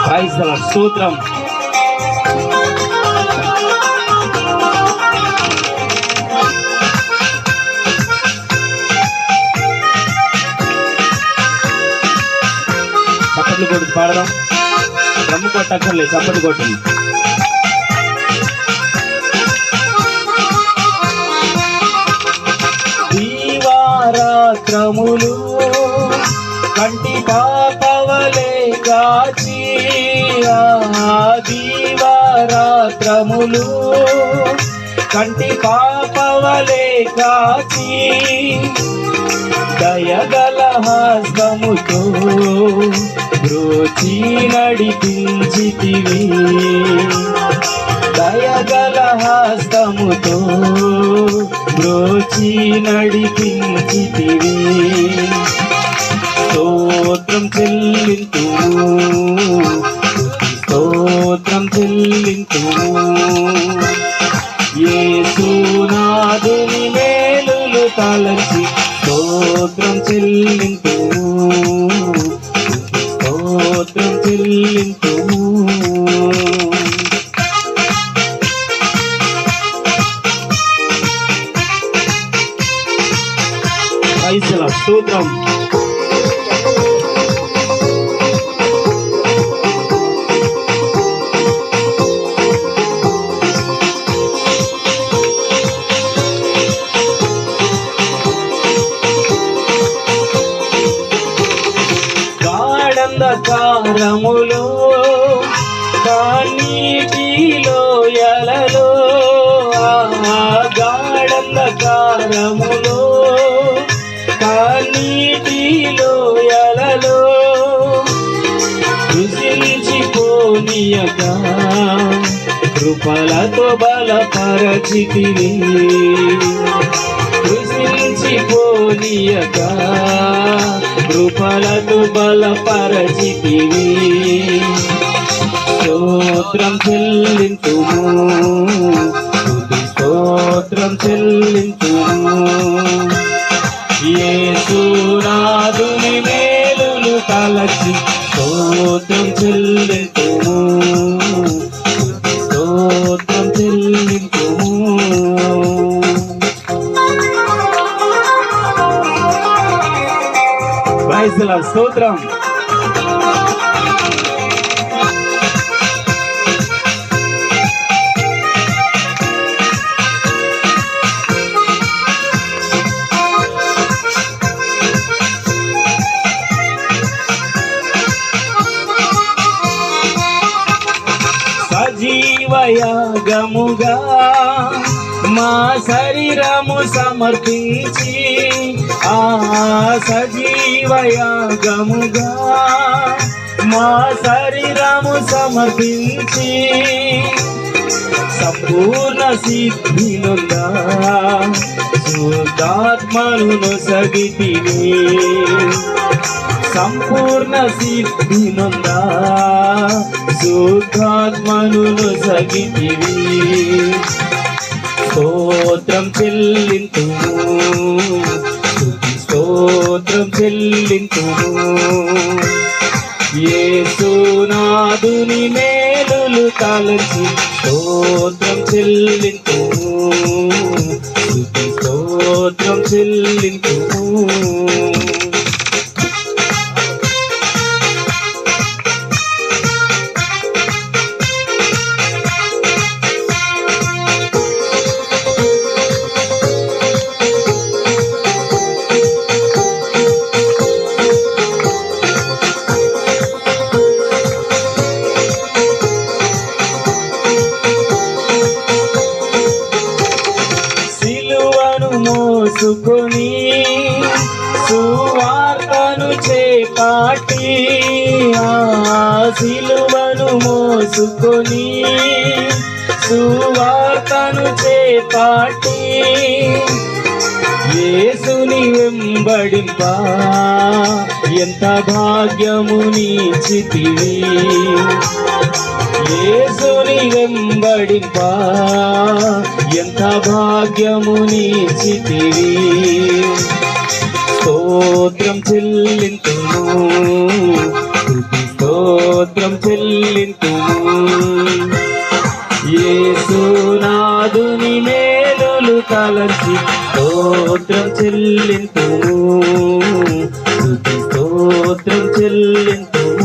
Praise the lord. స్తోత్రం. చప్పట్లు కొట్టి పాడదాం. డ్రమ్ము కొట్టక్కర్లేదు, చప్పట్లు కొట్టండి. దీవారాత్రములు కంటి పాపవలే కాచి, దీవారాత్రములు కంటి పాపవలే కాచి, దయగల హస్తముతో బ్రోచి నడిపించితివి, దయగల హస్తముతో బ్రోచి నడిపించితివి. స్తోత్రం చెల్లింతుము, స్తోత్రం చెల్లింతుము. యేసునాథుని మేలులు తలచి స్తోత్రం చెల్లింతుము, స్తోత్రం చెల్లింతుము. Praise the lord. స్తోత్రం. గాఢంధకారములో కన్నీటిలో ఎలలో, గాఢంధకారములో కన్నీటిలో ఎలలో, కృషించిపోనీయక కృపలతో బలపరచితివి, కృషించిపోనీయక కృపలతో బలపరచితివి. స్తోత్రం చెల్లింతుము, స్తోత్రం చెల్లింతుము. యేసునాథుని మేలులు తలచి స్తోత్రం చెల్లింతుము, స్తోత్రం చెల్లింతుము. Praise the lord. స్తోత్రం. సజీవయాగముగా మా శరీరము సమర్పించి, ఆ సజీవయాగముగా మా శరీరము సమర్పించి, సంపూర్ణ సిద్ధి నొందా శుద్ధాత్మను నొసగితివి, సంపూర్ణ సిద్ధి నొందా శుద్ధాత్మను నొసగితివి. స్తోత్రం చెల్లింతుము, స్తోత్రం చెల్లింతుము. యేసునాథుని మేలులు తలచి స్తోత్రం చెల్లింతుము, స్తోత్రం చెల్లింతుము. మోసుకొని సువార్తను చేపాటి, సిలువను మోసుకొని సువార్తను చేపాటి, యేసుని వెంబడింప ఎంత భాగ్యమునిచ్చితివి, యేసుని వెంబడింప ఎంత భాగ్యమునిచ్చితివి. స్తోత్రం చెల్లింతుము, స్తుతి స్తోత్రం చెల్లింతుము. యేసునాథుని మేలులు తలచి స్తోత్రం చెల్లింతుము, స్తుతి స్తోత్రం చెల్లింతుము.